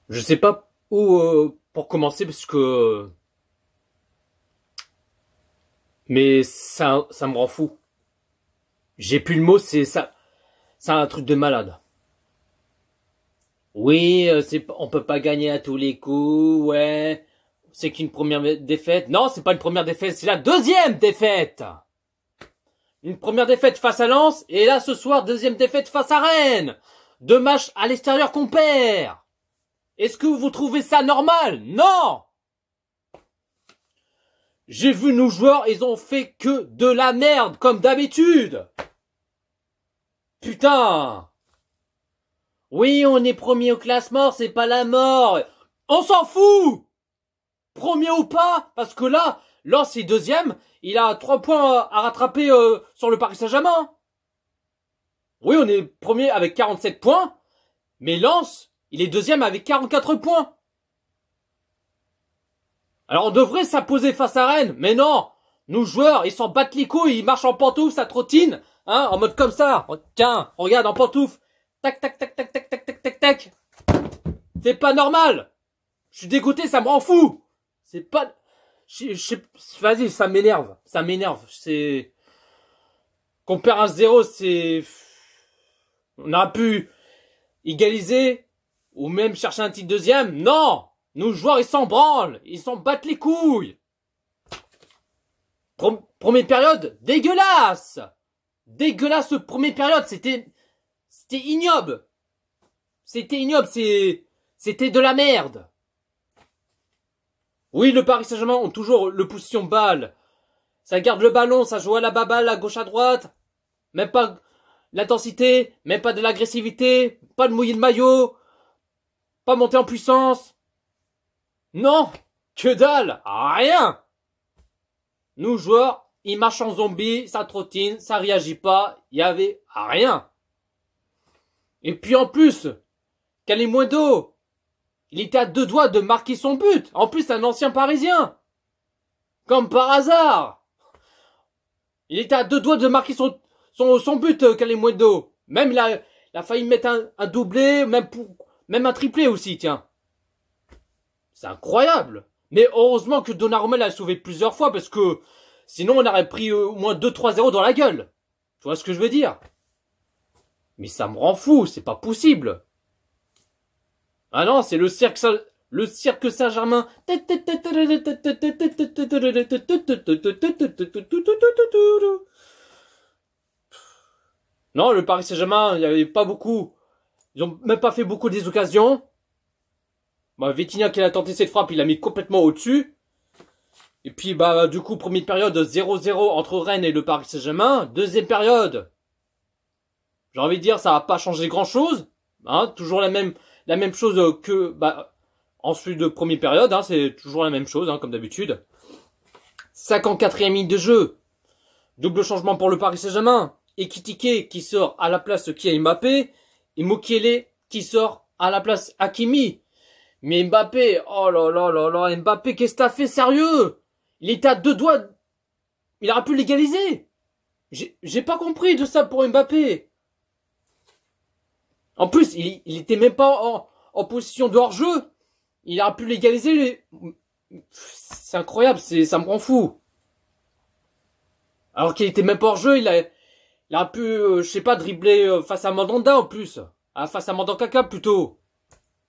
Je sais pas où pour commencer parce que mais ça me rend fou. J'ai plus le mot, c'est un truc de malade. Oui, on peut pas gagner à tous les coups, ouais. C'est qu'une première défaite. Non, c'est pas une première défaite, c'est la deuxième défaite. Une première défaite face à Lens et là ce soir deuxième défaite face à Rennes. Deux matchs à l'extérieur qu'on perd. Est-ce que vous trouvez ça normal? Non! J'ai vu nos joueurs, ils ont fait que de la merde, comme d'habitude. Putain! Oui, on est premier au classement, c'est pas la mort. On s'en fout! Premier ou pas, parce que là, Lens est deuxième, il a 3 points à rattraper sur le Paris Saint-Germain. Oui, on est premier avec 47 points, mais Lens, il est deuxième avec 44 points. Alors on devrait s'imposer face à Rennes, mais non. Nos joueurs, ils s'en battent les couilles, ils marchent en pantoufles, ça trottine, hein, en mode comme ça. Tiens, regarde, en pantoufles. Tac, tac, tac, tac, tac, tac, tac, tac, tac. C'est pas normal. Je suis dégoûté, ça me rend fou. C'est pas... Vas-y, ça m'énerve. Ça m'énerve. C'est... Qu'on perd 1-0, c'est... On aurait pu égaliser ou même chercher un titre deuxième. Non! Nos joueurs, ils s'en branlent. Ils s'en battent les couilles. Première période, dégueulasse. Dégueulasse, première période. C'était ignoble. C'était ignoble. C'était de la merde. Oui, le Paris Saint-Germain ont toujours le position balle. Ça garde le ballon, ça joue à la baballe, à gauche, à droite. Même pas l'intensité, même pas de l'agressivité, pas de mouiller de maillot, pas monter en puissance. Non, que dalle, rien. Nous joueurs, ils marchent en zombie, ça trottine, ça réagit pas, il y avait rien. Et puis en plus, Kalimundo, il était à 2 doigts de marquer son but. En plus, un ancien Parisien. Comme par hasard. Il était à 2 doigts de marquer son but, Kalimundo. Même il a failli mettre un doublé, même un triplé aussi, tiens. C'est incroyable. Mais heureusement que Donnarumma l'a sauvé plusieurs fois parce que sinon on aurait pris au moins 2-3-0 dans la gueule. Tu vois ce que je veux dire? Mais ça me rend fou, c'est pas possible. Ah non, c'est le cirque Saint-Germain. Non, le Paris Saint-Germain, il n'y avait pas beaucoup. Ils ont même pas fait beaucoup des occasions. Bah, Vitinha qui a tenté cette frappe, il l'a mis complètement au-dessus. Et puis, bah, du coup, première période 0-0 entre Rennes et le Paris Saint-Germain. Deuxième période, j'ai envie de dire, ça n'a pas changé grand-chose. Hein, toujours la même chose que, bah, ensuite de première période, hein, c'est toujours la même chose, hein, comme d'habitude. 54e minute de jeu. Double changement pour le Paris Saint-Germain. Ekitike qui sort à la place qui a Mbappé. Et Mukiele qui sort à la place Hakimi. Mais Mbappé, oh là là là là, Mbappé, qu'est-ce que t'as fait, sérieux? Il était à 2 doigts, il aurait pu l'égaliser. J'ai pas compris de ça pour Mbappé. En plus, il était même pas en position de hors-jeu. Il aurait pu l'égaliser. C'est incroyable, ça me rend fou. Alors qu'il était même pas hors-jeu, il aurait pu, je sais pas, dribbler face à Mandanda en plus. Ah, face à Mandanda plutôt.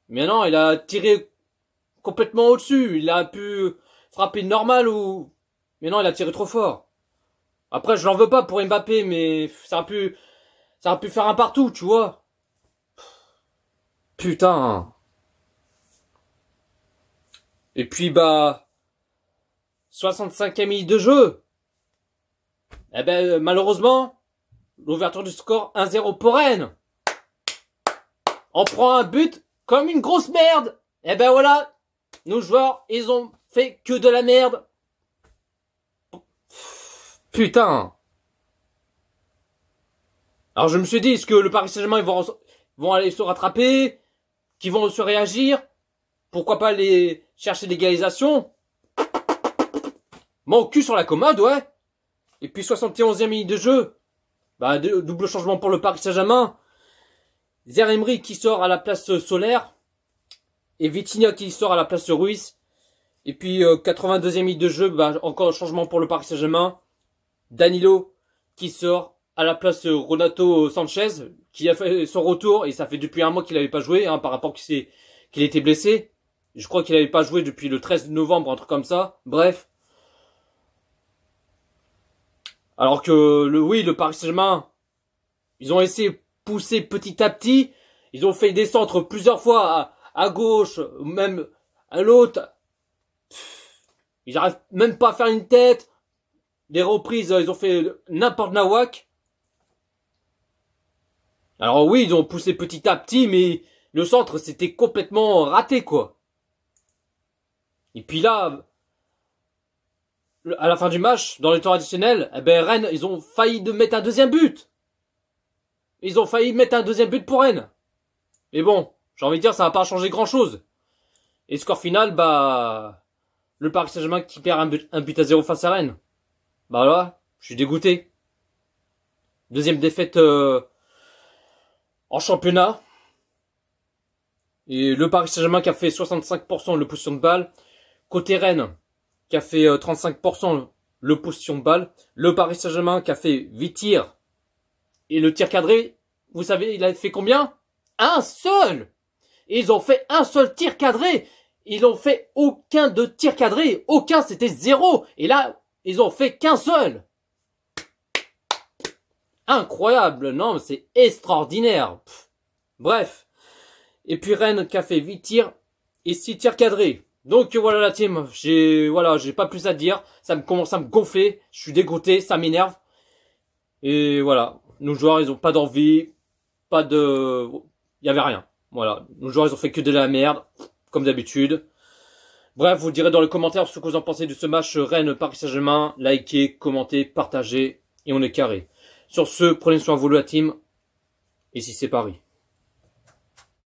Mais non, il a tiré complètement au-dessus. Il a pu frapper normal ou... Mais non, il a tiré trop fort. Après, je l'en veux pas pour Mbappé, mais ça aurait pu faire un partout, tu vois. Putain. Et puis, bah... 65e minute de jeu. Eh ben, malheureusement, l'ouverture du score 1-0 pour Rennes. On prend un but comme une grosse merde. Eh ben voilà, nos joueurs, ils ont fait que de la merde. Putain. Alors je me suis dit, est-ce que le Paris Saint-Germain, ils vont aller se rattraper, qu'ils vont se réagir? Pourquoi pas aller chercher l'égalisation? Mon cul sur la commode, ouais. Et puis 71e minute de jeu. Bah, double changement pour le Paris Saint-Germain. Zaïre Emery qui sort à la place Solaire. Et Vitinha qui sort à la place de Ruiz. Et puis 82e minute de jeu, bah, encore un changement pour le Paris Saint-Germain. Danilo qui sort à la place de Renato Sanchez, qui a fait son retour, et ça fait depuis un mois qu'il n'avait pas joué, hein, par rapport qu'il était blessé. Je crois qu'il n'avait pas joué depuis le 13 novembre, un truc comme ça. Bref. Alors que le Paris Saint-Germain, ils ont essayé de pousser petit à petit. Ils ont fait des centres plusieurs fois à gauche, même à l'autre. Ils n'arrivent même pas à faire une tête. Des reprises, ils ont fait n'importe nawak. Alors oui, ils ont poussé petit à petit, mais le centre, c'était complètement raté, quoi. Et puis là, à la fin du match, dans les temps additionnels, eh ben Rennes, ils ont failli de mettre un deuxième but. Ils ont failli mettre un deuxième but pour Rennes. Mais bon, j'ai envie de dire, ça va pas changer grand chose. Et score final, bah, le Paris Saint-Germain qui perd un but à 0 face à Rennes. Bah là, je suis dégoûté. Deuxième défaite en championnat. Et le Paris Saint-Germain qui a fait 65% le possession de balle. Côté Rennes, qui a fait 35% le possession de balle. Le Paris Saint-Germain qui a fait 8 tirs. Et le tir cadré, vous savez, il a fait combien? Un seul! Et ils ont fait un seul tir cadré. Ils n'ont fait aucun de tir cadré. Aucun, c'était 0. Et là, ils ont fait qu'un seul. Incroyable, non, c'est extraordinaire. Bref. Et puis Rennes qui a fait 8 tirs et 6 tirs cadrés. Donc voilà la team, j'ai pas plus à dire. Ça me commence à me gonfler. Je suis dégoûté, ça m'énerve. Et voilà, nos joueurs, ils ont pas d'envie, il y avait rien. Voilà, nos joueurs, ils ont fait que de la merde, comme d'habitude. Bref, vous direz dans les commentaires ce que vous en pensez de ce match Rennes-Paris Saint-Germain. Likez, commentez, partagez et on est carré. Sur ce, prenez soin de vous la team. Et si c'est Paris.